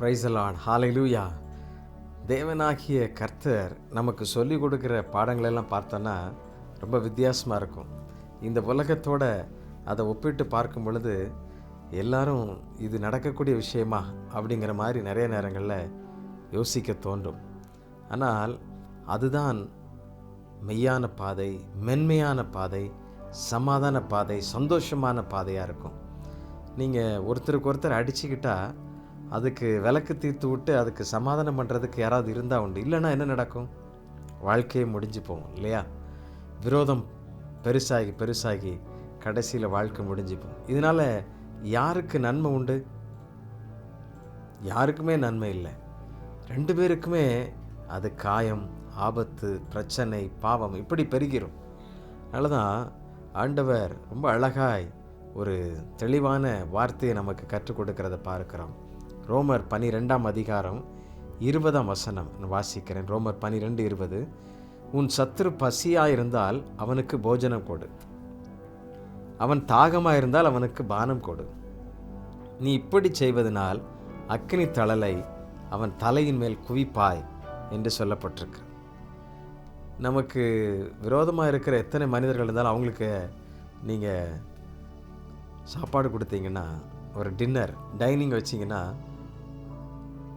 Praise the Lord, ஹல்லேலூயா. தேவனாகிய கர்த்தர் நமக்கு சொல்லிக் கொடுக்குற பாடங்களெல்லாம் பார்த்தோன்னா ரொம்ப வித்தியாசமாக இருக்கும். இந்த உலகத்தோட அதை ஒப்பிட்டு பார்க்கும் பொழுது எல்லாரும் இது நடக்கக்கூடிய விஷயமா அப்படிங்கிற மாதிரி நிறைய நேரங்களில் யோசிக்க தோன்றும். ஆனால் அதுதான் மெய்யான பாதை, மென்மையான பாதை, சமாதான பாதை, சந்தோஷமான பாதையாக இருக்கும். நீங்கள் ஒருத்தருக்கு ஒருத்தர் அடிச்சுக்கிட்டால் அதுக்கு விளக்கு தீர்த்து விட்டு அதுக்கு சமாதானம் பண்ணுறதுக்கு யாராவது இருந்தால் உண்டு. இல்லைன்னா என்ன நடக்கும்? வாழ்க்கையே முடிஞ்சு போகும் இல்லையா? விரோதம் பெருசாகி பெருசாகி கடைசியில் வாழ்க்கை முடிஞ்சு போகும். இதனால் யாருக்கு நன்மை உண்டு? யாருக்குமே நன்மை இல்லை. ரெண்டு பேருக்குமே அது காயம், ஆபத்து, பிரச்சனை, பாவம் இப்படி பெருகிரும். அதனால தான் ஆண்டவர் ரொம்ப அழகாய் ஒரு தெளிவான வார்த்தையை நமக்கு கற்றுக் கொடுக்கிறத பார்க்கிறோம். ரோமர் 12:20 வாசிக்கிறேன். ரோமர் 12:20. உன் சத்துரு பசியாயிருந்தால் அவனுக்கு போஜனம் கொடு, அவன் தாகமாயிருந்தால் அவனுக்கு பானம் கொடு. நீ இப்படி செய்வதனால் அக்கினி தழலை அவன் தலையின் மேல் குவிப்பாய் என்று சொல்லப்பட்டிருக்கு. நமக்கு விரோதமாக இருக்கிற எத்தனை மனிதர்கள் இருந்தாலும் அவங்களுக்கு நீங்கள் சாப்பாடு கொடுத்தீங்கன்னா, ஒரு டின்னர் டைனிங் வச்சிங்கன்னா,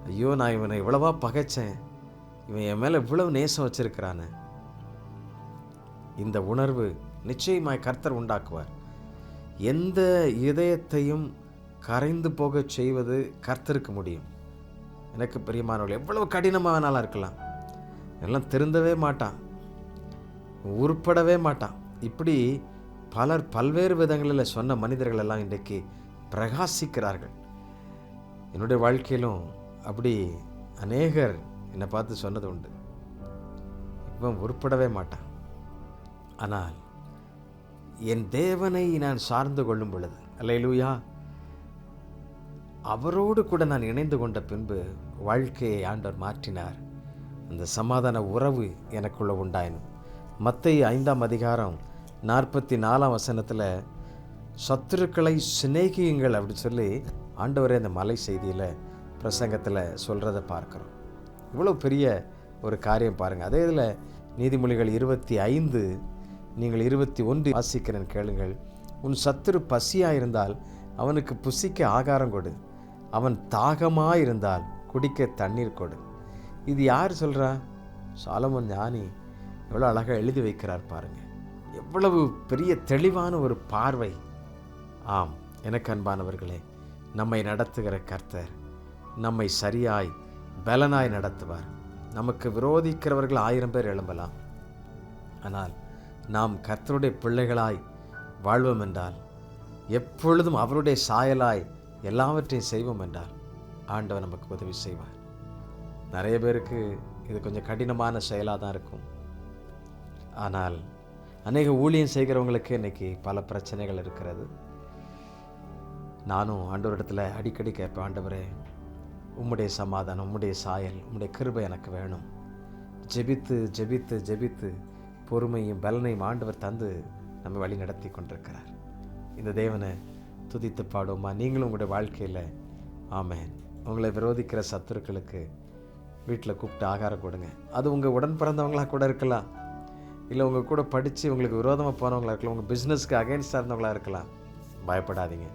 ஐயோ நான் இவனை இவ்வளவா பகைச்சேன், இவன் என் மேலே இவ்வளவு நேசம் வச்சிருக்கிறானே, இந்த உணர்வு நிச்சயமாய் கர்த்தர் உண்டாக்குவார். எந்த இதயத்தையும் கரைந்து போக செய்வது கர்த்தருக்கு முடியும். எனக்கு பிரியமானவர்கள், எவ்வளவு கடினமாக வேணாலும் இருக்கலாம், எல்லாம் திருந்தவே மாட்டான், உருப்படவே மாட்டான். இப்படி பலர் பல்வேறு விதங்களில் சொன்ன மனிதர்கள் எல்லாம் இன்றைக்கு பிரகாசிக்கிறார்கள். என்னுடைய வாழ்க்கையிலும் அப்படி அநேகர் என்னை பார்த்து சொன்னது உண்டு, இவன் உருப்படவே மாட்டான். ஆனால் என் தேவனை நான் சார்ந்து கொள்ளும் பொழுது, அல்லேலூயா, அவரோடு கூட நான் இணைந்து கொண்ட பின்பு வாழ்க்கையை ஆண்டவர் மாற்றினார். அந்த சமாதான உறவு எனக்குள்ள உண்டாயினும். மத்தேயு 5:44 சத்துருக்களை சிநேகியுங்கள் அப்படின்னு சொல்லி ஆண்டவரே அந்த மலை செய்தியில் பிரசங்கத்தில் சொல்கிறத பார்க்குறோம். இவ்வளோ பெரிய ஒரு காரியம் பாருங்கள். அதே இதில் நீதிமொழிகள் 25 நீங்கள் 21 வாசிக்கிறேன், கேளுங்கள். உன் சத்துரு பசியாயிருந்தால் அவனுக்கு புசிக்க ஆகாரம் கொடு, அவன் தாகமாயிருந்தால் குடிக்க தண்ணீர் கொடு. இது யார் சொல்கிறா? சாலமோன் ஞானி எவ்வளோ அழகாக எழுதி வைக்கிறார் பாருங்கள். எவ்வளவு பெரிய தெளிவான ஒரு பார்வை. ஆம், எனக்கு அன்பானவர்களே, நம்மை நடத்துகிற கர்த்தர் நம்மை சரியாய் பலனாய் நடத்துவார். நமக்கு விரோதிக்கிறவர்கள் 1000 பேர் எழும்பலாம், ஆனால் நாம் கர்த்தருடைய பிள்ளைகளாய் வாழ்வோம் என்றால், எப்பொழுதும் அவருடைய சாயலாய் எல்லாவற்றையும் செய்வோம் என்றால் ஆண்டவர் நமக்கு உதவி செய்வார். நிறைய பேருக்கு இது கொஞ்சம் கடினமான செயலாக தான் இருக்கும். ஆனால் அநேக ஊழியம் செய்கிறவங்களுக்கு இன்றைக்கி பல பிரச்சனைகள் இருக்கிறது. நானும் ஆண்டவரிடத்தில் அடிக்கடி கேட்பேன், ஆண்டவரே உம்முடைய சமாதானம், உம்முடைய சாயல், உம்முடைய கிருபை எனக்கு வேணும். ஜெபித்து ஜெபித்து ஜெபித்து பொறுமையும் பலனையும் ஆண்டவர் தந்து நம்ம வழி நடத்தி கொண்டிருக்கிறார். இந்த தேவனை துதித்து பாடுவோமா? நீங்களும் உங்களுடைய வாழ்க்கையில் ஆமென். உங்களை விரோதிக்கிற சத்துருக்களுக்கு வீட்டில் கூப்பிட்டு ஆகாரம் கொடுங்க. அது உங்கள் உடன் பிறந்தவங்களாக கூட இருக்கலாம், இல்லை உங்கள் கூட படித்து உங்களுக்கு விரோதமாக போனவங்களாக இருக்கலாம், உங்கள் பிஸ்னஸ்க்கு அகெயின்ஸ்டாக இருந்தவங்களாக இருக்கலாம். பயப்படாதீங்க.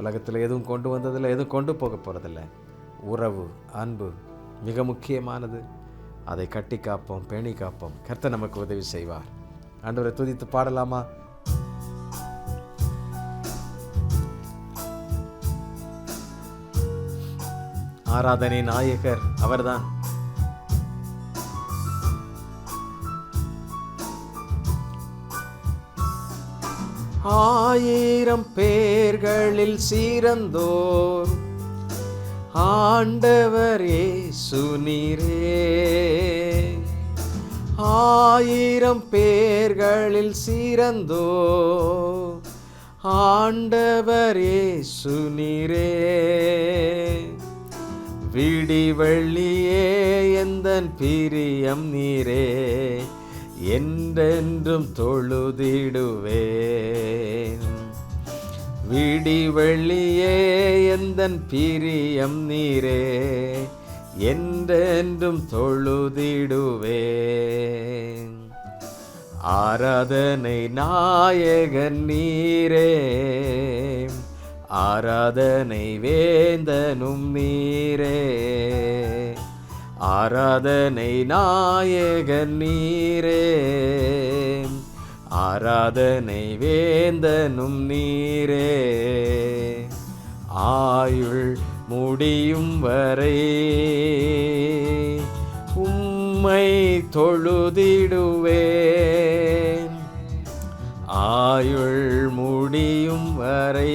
உலகத்தில் எதுவும் கொண்டு வந்ததில்லை, எதுவும் கொண்டு போக போகிறதில்ல. உறவு, அன்பு மிக முக்கியமானது. அதை கட்டி காப்போம், பேணி காப்போம். கர்த்தர் நமக்கு உதவி செய்வார். ஆண்டவரை துதித்து பாடலாமா? ஆராதனை நாயகர் அவர்தான். ஆயிரம் பேர்களில் சிறந்தோர் ஆண்டவர் இயேசு நீரே. ஆயிரம் பேர்களில் சிறந்தோர் ஆண்டவர் இயேசு நீரே. விடி வெள்ளியே எந்தன் பிரியம் நீரே, என்றென்றும் தொழுதிடுவேன். விடிவெள்ளியே எந்தன் பிரியம் நீரே, என்றென்றும் தொழுதிடுவேன். ஆராதனை நாயகன் நீரே, ஆராதனை வேந்தனும் நீரே, ஆராதனை நாயகன் நீரே, ஆராதனை வேந்தனும் நீரே. ஆயுள் முடியும் வரை உம்மை தொழுதிடுவேன். ஆயுள் முடியும் வரை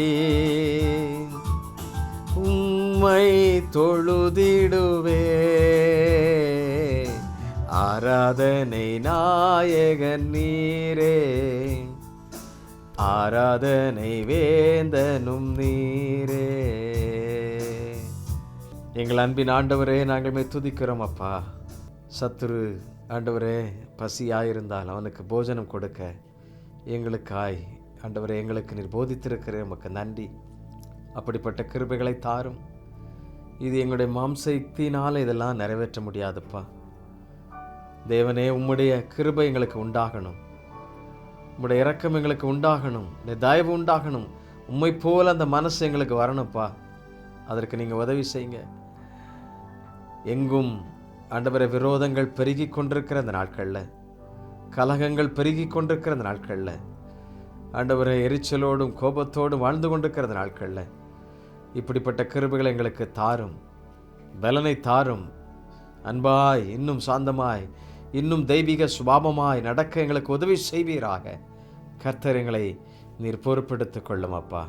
உம்மை தொழுதிடுவேன். ஆராதனை நாயகன் நீரே, ஆராதனை வேந்தனும் நீரே. எங்கள் அன்பின் ஆண்டவரே, நாங்கள் துதிக்கிறோம் அப்பா. சத்துரு ஆண்டவரே பசியாயிருந்தால் அவனுக்கு போஜனம் கொடுக்க எங்களுக்காய் ஆண்டவரே எங்களுக்கு நீர் போதித்திருக்கிற உமக்கு நன்றி. அப்படிப்பட்ட கிருபைகளை தாரும். இது எங்களுடைய மாம்ச யுக்தியினால் இதெல்லாம் நிறைவேற்ற முடியாதுப்பா. தேவனே, உம்முடைய கிருபை எங்களுக்கு உண்டாகணும், உம்முடைய இரக்கம் எங்களுக்கு உண்டாகணும், இந்த தயவு உண்டாகணும். உம்மை போல அந்த மனசு எங்களுக்கு வரணும்ப்பா. அதற்கு நீங்கள் உதவி செய்யுங்க. எங்கும் ஆண்டவரை விரோதங்கள் பெருகி கொண்டிருக்கிற அந்த நாட்களில், கலகங்கள் பெருகி கொண்டிருக்கிற அந்த நாட்களில், ஆண்டவரை எரிச்சலோடும் கோபத்தோடும் வாழ்ந்து கொண்டிருக்கிற அந்த நாட்களில் இப்படிப்பட்ட கிருபைகளை எங்களுக்கு தாரும், பலனை தாரும். அன்பாய், இன்னும் சாந்தமாய், இன்னும் தெய்வீக சுபாவமாய் நடக்க எங்களுக்கு உதவி செய்வீராக. கர்த்தர் எங்களை நீர் பொறுப்பெடுத்துக் கொள்ளும் அப்பா.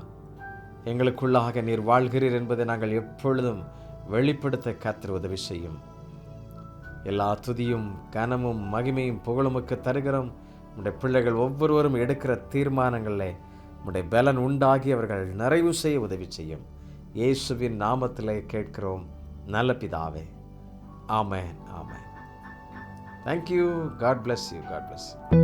எங்களுக்குள்ளாக நீர் வாழ்கிறீர் என்பதை நாங்கள் எப்பொழுதும் வெளிப்படுத்த கர்த்தர் உதவி செய்யும். எல்லா துதியும் கனமும் மகிமையும் புகழுமுக்கு தருகிறோம். உடைய பிள்ளைகள் ஒவ்வொருவரும் எடுக்கிற தீர்மானங்களில் உடைய பலன் உண்டாகி அவர்கள் நிறைவு செய்ய உதவி செய்யும். இயேசுவின் நாமத்திலே கேட்கிறோம் நல்ல பிதாவே. ஆமென், ஆமென். Thank you. God bless you. God bless you.